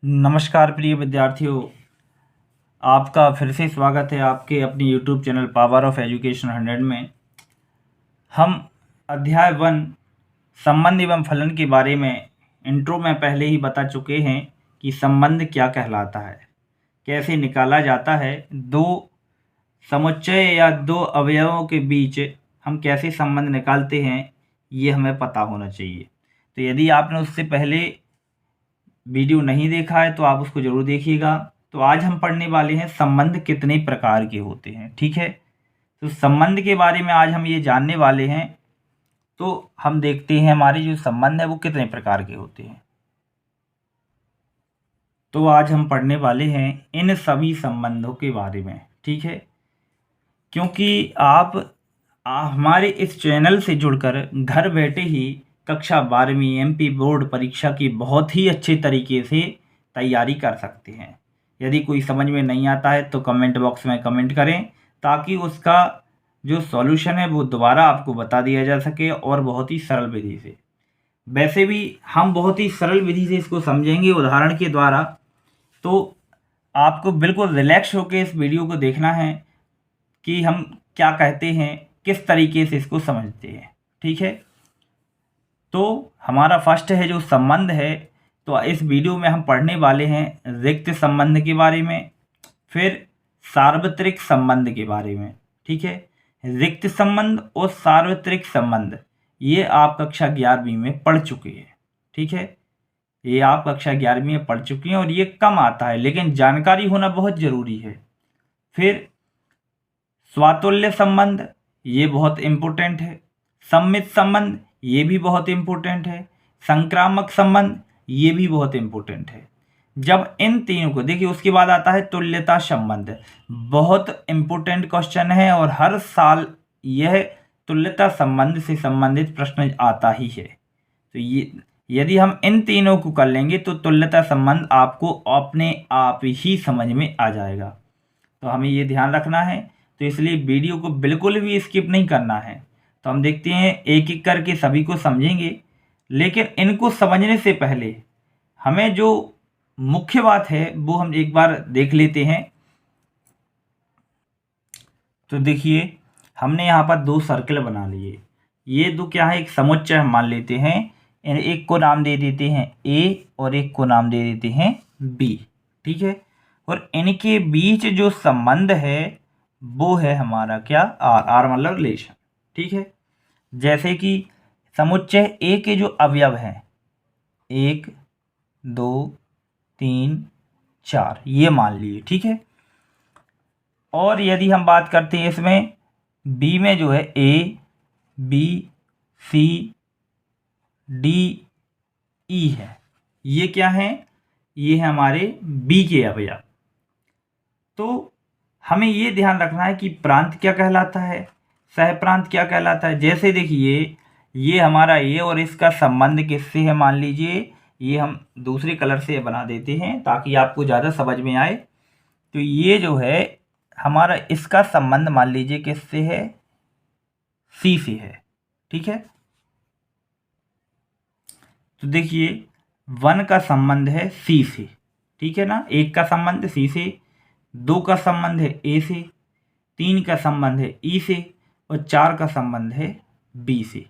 नमस्कार प्रिय विद्यार्थियों, आपका फिर से स्वागत है आपके अपने YouTube channel power of education 100 में। हम अध्याय 1 संबंध एवं फलन के बारे में इंट्रो में पहले ही बता चुके हैं कि संबंध क्या कहलाता है, कैसे निकाला जाता है, दो समुच्चय या दो अवयवों के बीच हम कैसे संबंध निकालते हैं, ये हमें पता होना चाहिए। तो यदि आपने उससे पहले वीडियो नहीं देखा है तो आप उसको ज़रूर देखिएगा। तो आज हम पढ़ने वाले हैं संबंध कितने प्रकार के होते हैं। ठीक है, तो संबंध के बारे में आज हम ये जानने वाले हैं। तो हम देखते हैं हमारे जो संबंध है वो कितने प्रकार के होते हैं। तो आज हम पढ़ने वाले हैं इन सभी संबंधों के बारे में। ठीक है, क्योंकि आप हमारे इस चैनल से जुड़कर घर बैठे ही कक्षा 12वीं एमपी बोर्ड परीक्षा की बहुत ही अच्छे तरीके से तैयारी कर सकते हैं। यदि कोई समझ में नहीं आता है तो कमेंट बॉक्स में कमेंट करें, ताकि उसका जो सॉल्यूशन है वो दोबारा आपको बता दिया जा सके और बहुत ही सरल विधि से। वैसे भी हम बहुत ही सरल विधि से इसको समझेंगे उदाहरण के द्वारा। तो आपको बिल्कुल रिलैक्स होकर इस वीडियो को देखना है कि हम क्या कहते हैं, किस तरीके से इसको समझते हैं। ठीक है, तो हमारा फर्स्ट है जो संबंध है। तो इस वीडियो में हम पढ़ने वाले हैं रिक्त संबंध के बारे में, फिर सार्वत्रिक संबंध के बारे में। ठीक है, रिक्त संबंध और सार्वत्रिक संबंध ये आप कक्षा 11वीं में पढ़ चुके हैं। ठीक है, ये आप कक्षा 11वीं में पढ़ चुके हैं और ये कम आता है, लेकिन जानकारी होना बहुत ज़रूरी है। फिर स्वातुल्य संबंध ये बहुत इम्पोर्टेंट है। सम्मित संबंध ये भी बहुत इम्पोर्टेंट है। संक्रामक संबंध ये भी बहुत इम्पोर्टेंट है। जब इन तीनों को देखिए, उसके बाद आता है तुल्यता संबंध। बहुत इम्पोर्टेंट क्वेश्चन है और हर साल यह तुल्यता संबंध से संबंधित प्रश्न आता ही है। तो ये यदि हम इन तीनों को कर लेंगे तो तुल्यता संबंध आपको अपने आप ही समझ में आ जाएगा। तो हमें ये ध्यान रखना है, तो इसलिए वीडियो को बिल्कुल भी स्किप नहीं करना है। तो हम देखते हैं एक एक करके सभी को समझेंगे, लेकिन इनको समझने से पहले हमें जो मुख्य बात है वो हम एक बार देख लेते हैं। तो देखिए, हमने यहाँ पर दो सर्कल बना लिए। ये दो क्या है, एक समुच्चय हम मान लेते हैं। एक को नाम दे देते हैं ए और एक को नाम दे देते हैं बी। ठीक है, और इनके बीच जो संबंध है वो है हमारा क्या, आर। आर मतलब रिलेशन। ठीक है, जैसे कि समुच्चय ए के जो अवयव हैं 1 2 3 4 ये मान लिए। ठीक है, और यदि हम बात करते हैं इसमें बी में जो है A B C D E है, ये क्या है, ये है हमारे बी के अवयव। तो हमें ये ध्यान रखना है कि प्रांत क्या कहलाता है, सह प्रांत क्या कहलाता है। जैसे देखिए, ये हमारा ये और इसका संबंध किससे है, मान लीजिए ये हम दूसरे कलर से बना देते हैं ताकि आपको ज़्यादा समझ में आए। तो ये जो है हमारा, इसका संबंध मान लीजिए किससे है, सी से है। ठीक है, तो देखिए 1 का संबंध है सी से। ठीक है ना, 1 का संबंध सी से, 2 का संबंध है ए से, 3 का संबंध है ई से और 4 का संबंध है बी से।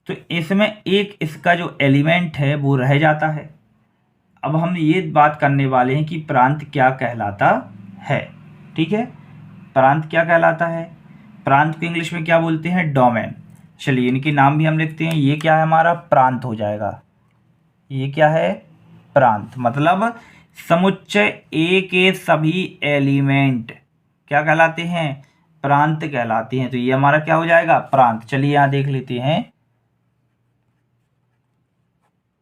तो इसमें एक इसका जो एलिमेंट है वो रह जाता है। अब हम ये बात करने वाले हैं कि प्रांत क्या कहलाता है। ठीक है, प्रांत क्या कहलाता है, प्रांत को इंग्लिश में क्या बोलते हैं, डोमेन। चलिए इनके नाम भी हम लिखते हैं। ये क्या है हमारा, प्रांत हो जाएगा। ये क्या है, प्रांत। मतलब समुच्चय ए के सभी एलिमेंट क्या कहलाते हैं, प्रांत कहलाते हैं। तो ये हमारा क्या हो जाएगा, प्रांत। चलिए यहाँ देख लेते हैं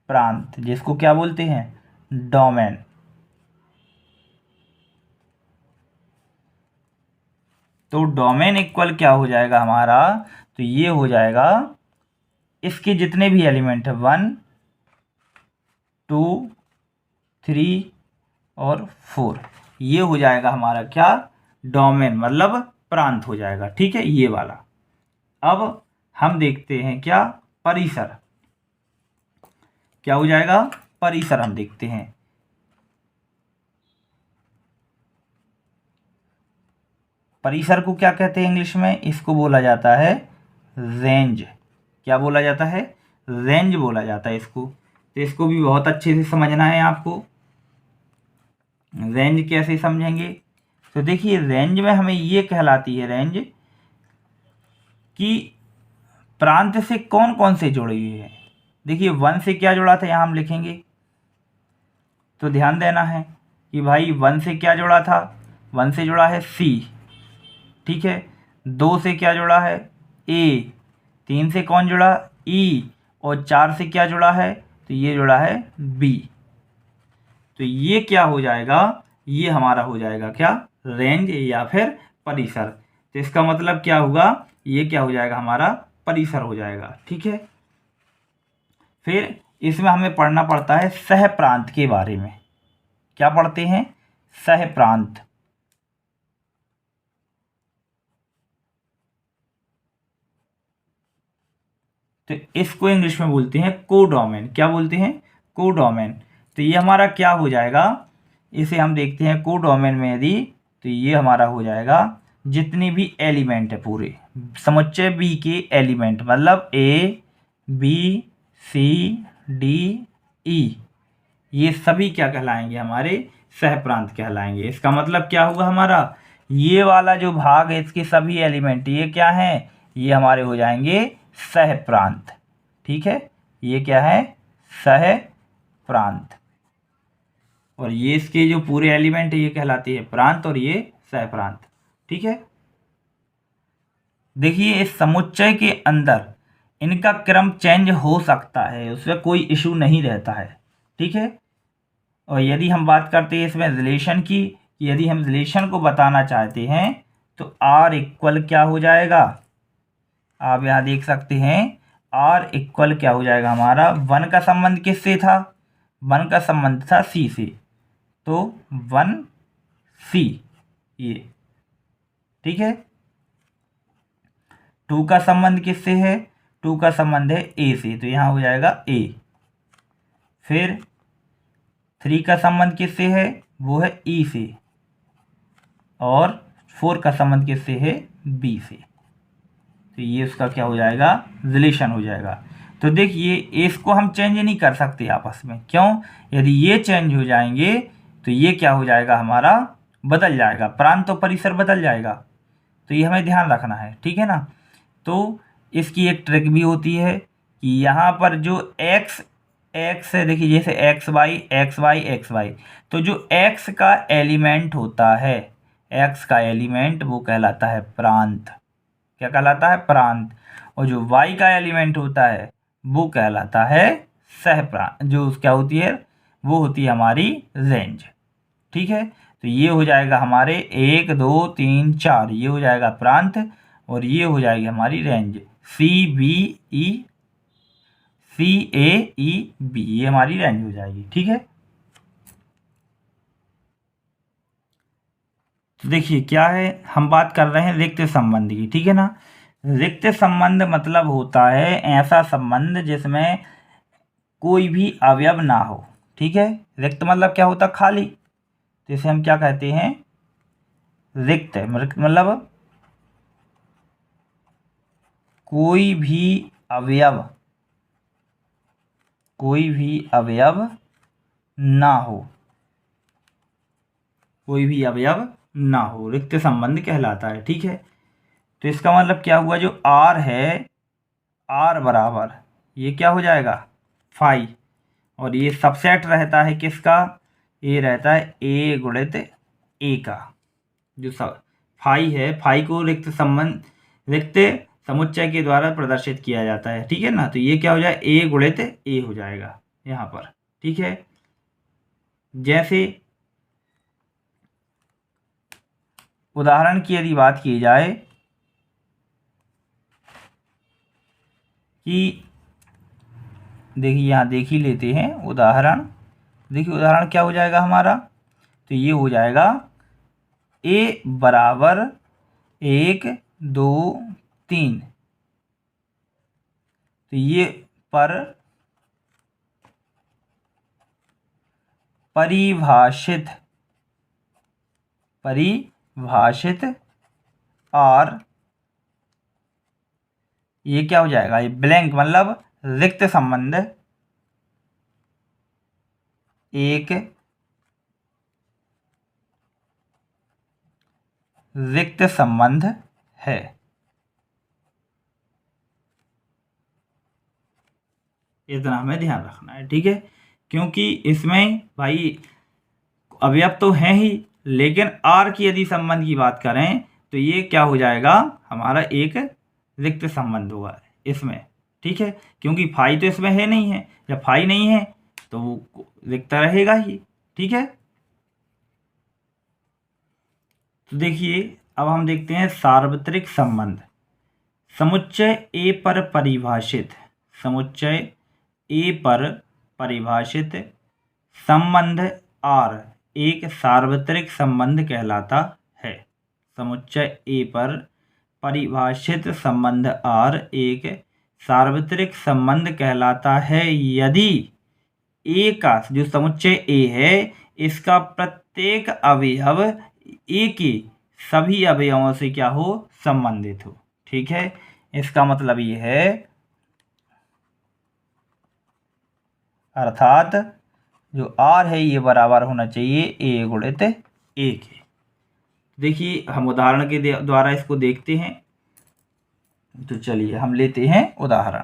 प्रांत, जिसको क्या बोलते हैं, डोमेन। तो डोमेन इक्वल क्या हो जाएगा हमारा, तो ये हो जाएगा इसके जितने भी एलिमेंट है 1 2 3 और 4, ये हो जाएगा हमारा क्या, डोमेन मतलब प्रांत हो जाएगा। ठीक है, ये वाला। अब हम देखते हैं क्या, परिसर क्या हो जाएगा, परिसर हम देखते हैं। परिसर को क्या कहते हैं इंग्लिश में? इसको बोला जाता है रेंज। क्या बोला जाता है? रेंज बोला जाता है इसको। तो इसको भी बहुत अच्छे से समझना है आपको। रेंज कैसे समझेंगे? तो देखिए, रेंज में हमें ये कहलाती है रेंज कि प्रांत से कौन कौन से जुड़े हुए हैं। देखिए, वन से क्या जुड़ा था, यहाँ हम लिखेंगे। तो ध्यान देना है कि भाई वन से क्या जुड़ा था? वन से जुड़ा है सी, ठीक है। दो से क्या जुड़ा है? ए। तीन से कौन जुड़ा? ई। और चार से क्या जुड़ा है? तो ये जुड़ा है बी। तो ये क्या हो जाएगा? ये हमारा हो जाएगा क्या? रेंज या फिर परिसर। तो इसका मतलब क्या हुआ? ये क्या हो जाएगा? हमारा परिसर हो जाएगा, ठीक है। फिर इसमें हमें पढ़ना पड़ता है सह प्रांत के बारे में। क्या पढ़ते हैं? सह प्रांत। तो इसको इंग्लिश में बोलते हैं कोडोमेन। क्या बोलते हैं? कोडोमेन। तो ये हमारा क्या हो जाएगा? इसे हम देखते हैं कोडोमेन में यदि, तो ये हमारा हो जाएगा जितने भी एलिमेंट है पूरे समुच्चय बी के एलिमेंट, मतलब A B C D E, ये सभी क्या कहलाएंगे? हमारे सह प्रांत कहलाएंगे। इसका मतलब क्या हुआ हमारा? ये वाला जो भाग है इसके सभी एलिमेंट ये क्या हैं? ये हमारे हो जाएंगे सह प्रांत, ठीक है। ये क्या है? सह प्रांत। और ये इसके जो पूरे एलिमेंट है ये कहलाते हैं प्रांत, और ये सह प्रांत, ठीक है। देखिए, इस समुच्चय के अंदर इनका क्रम चेंज हो सकता है, उसमें कोई इशू नहीं रहता है, ठीक है। और यदि हम बात करते हैं इसमें रिलेशन की, यदि हम रिलेशन को बताना चाहते हैं तो आर इक्वल क्या हो जाएगा? आप यहाँ देख सकते हैं आर इक्वल क्या हो जाएगा हमारा? वन का संबंध किससे था? वन का संबंध था सी से, तो वन सी, ये ठीक है। टू का संबंध किससे है? टू का संबंध है ए से, तो यहाँ हो जाएगा ए। फिर थ्री का संबंध किससे है? वो है ई से। और फोर का संबंध किससे है? बी से। तो ये उसका क्या हो जाएगा? रिलेशन हो जाएगा। तो देखिए, इसको हम चेंज नहीं कर सकते आपस में। क्यों? यदि ये चेंज हो जाएंगे तो ये क्या हो जाएगा हमारा? बदल जाएगा, प्रांत और परिसर बदल जाएगा। तो ये हमें ध्यान रखना है, ठीक है ना। तो इसकी एक ट्रिक भी होती है कि यहाँ पर जो एक्स एक्स है, देखिए जैसे x y x y x y, तो जो एक्स का एलिमेंट होता है, एक्स का एलिमेंट वो कहलाता है प्रांत। क्या कहलाता है? प्रांत। और जो वाई का एलिमेंट होता है वो कहलाता है सह प्रांत। जो क्या होती है? वो होती है हमारी रेंज, ठीक है। तो ये हो जाएगा हमारे 1 2 3 4, ये हो जाएगा प्रांत, और ये हो जाएगी हमारी रेंज सी बी ई, सी ए ई बी, ये हमारी रेंज हो जाएगी, ठीक है। तो देखिए क्या है, हम बात कर रहे हैं रिक्त संबंध की, ठीक है ना। रिक्त संबंध मतलब होता है ऐसा संबंध जिसमें कोई भी अवयव ना हो, ठीक है। रिक्त मतलब क्या होता है? खाली। तो इसे हम क्या कहते हैं? रिक्त। मतलब कोई भी अवयव, कोई भी अवयव ना हो, कोई भी अवयव ना हो, रिक्त संबंध कहलाता है, ठीक है। तो इसका मतलब क्या हुआ? जो आर है, आर बराबर ये क्या हो जाएगा? फाई। और ये सबसेट रहता है किसका? ये रहता है ए गुणित ए का। जो सब फाई है, फाई को रिक्त संबंध, रिक्त समुच्चय के द्वारा प्रदर्शित किया जाता है, ठीक है ना। तो ये क्या हो जाए? ए गुणित ए हो जाएगा यहाँ पर, ठीक है। जैसे उदाहरण की यदि बात की जाए कि देखिए यहाँ देख ही लेते हैं उदाहरण। देखिए उदाहरण क्या हो जाएगा हमारा? तो ये हो जाएगा ए बराबर 1 2 3। तो ये पर परिभाषित, परिभाषित आर, ये क्या हो जाएगा, ये ब्लैंक मतलब रिक्त संबंध, एक रिक्त संबंध है। इतना हमें ध्यान रखना है, ठीक है, क्योंकि इसमें भाई अवयव तो हैं ही, लेकिन आर की यदि संबंध की बात करें तो ये क्या हो जाएगा, हमारा एक रिक्त संबंध होगा इसमें, ठीक है, क्योंकि फाई तो इसमें है नहीं है, जब फाई नहीं है तो वो रिक्त रहेगा ही, ठीक है। तो देखिए अब हम देखते हैं सार्वत्रिक संबंध। समुच्चय ए पर परिभाषित, समुच्चय ए पर परिभाषित संबंध आर एक सार्वत्रिक संबंध कहलाता है। समुच्चय ए पर परिभाषित संबंध आर एक सार्वत्रिक संबंध कहलाता है यदि ए का, जो समुच्चय ए है, इसका प्रत्येक अवयव ए के सभी अवयवों से क्या हो, संबंधित हो, ठीक है। इसका मतलब ये है, अर्थात जो आर है ये बराबर होना चाहिए ए गुणित ए के। देखिए हम उदाहरण के द्वारा इसको देखते हैं। तो चलिए हम लेते हैं उदाहरण।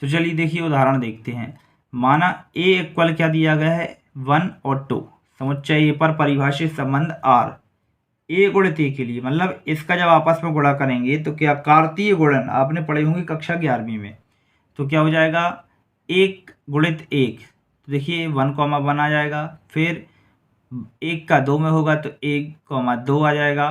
तो चलिए देखिए उदाहरण देखते हैं। माना ए इक्वल क्या दिया गया है, 1 और 2। समुच्चय ए पर परिभाषित संबंध आर ए गुणित ए के लिए, मतलब इसका जब आपस में गुणा करेंगे तो क्या, कार्तीय गुणन आपने पढ़े होंगे कक्षा 11वीं में, तो क्या हो जाएगा, 1 गुणित 1, तो देखिए 1,1 आ जाएगा, फिर 1 का 2 में होगा तो 1,2 आ जाएगा,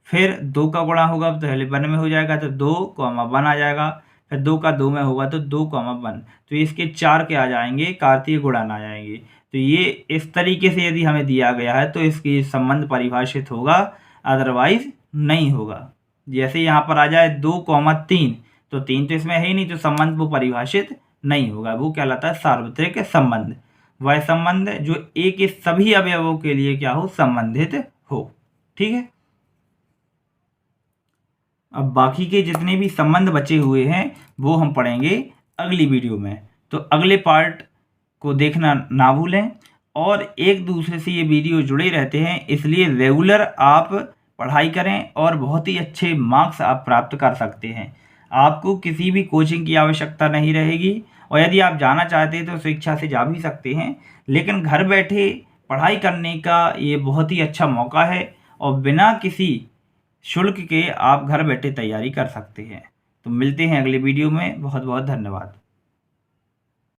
फिर 2 का गुणा होगा तो पहले 1 में हो जाएगा तो 2,1 आ जाएगा, फिर 2 का 2 में होगा तो 2,1, तो इसके 4 के आ जाएंगे, कार्तीय गुणन आ जाएंगे। तो ये इस तरीके से यदि हमें दिया गया है तो इसकी संबंध परिभाषित होगा, अदरवाइज नहीं होगा। जैसे यहाँ पर आ जाए 2,3, तो 3 तो इसमें है ही नहीं, तो संबंध वो परिभाषित नहीं होगा, वो कहलाता है सार्वत्रिक संबंध। वह संबंध जो ए के सभी अवयवों के लिए क्या हो, संबंधित हो, ठीक है। अब बाकी के जितने भी संबंध बचे हुए हैं वो हम पढ़ेंगे अगली वीडियो में। तो अगले पार्ट को देखना ना भूलें, और एक दूसरे से ये वीडियो जुड़े रहते हैं, इसलिए रेगुलर आप पढ़ाई करें और बहुत ही अच्छे मार्क्स आप प्राप्त कर सकते हैं। आपको किसी भी कोचिंग की आवश्यकता नहीं रहेगी, और यदि आप जाना चाहते हैं तो स्वेच्छा से जा भी सकते हैं, लेकिन घर बैठे पढ़ाई करने का ये बहुत ही अच्छा मौका है, और बिना किसी शुल्क के आप घर बैठे तैयारी कर सकते हैं। तो मिलते हैं अगले वीडियो में, बहुत बहुत धन्यवाद।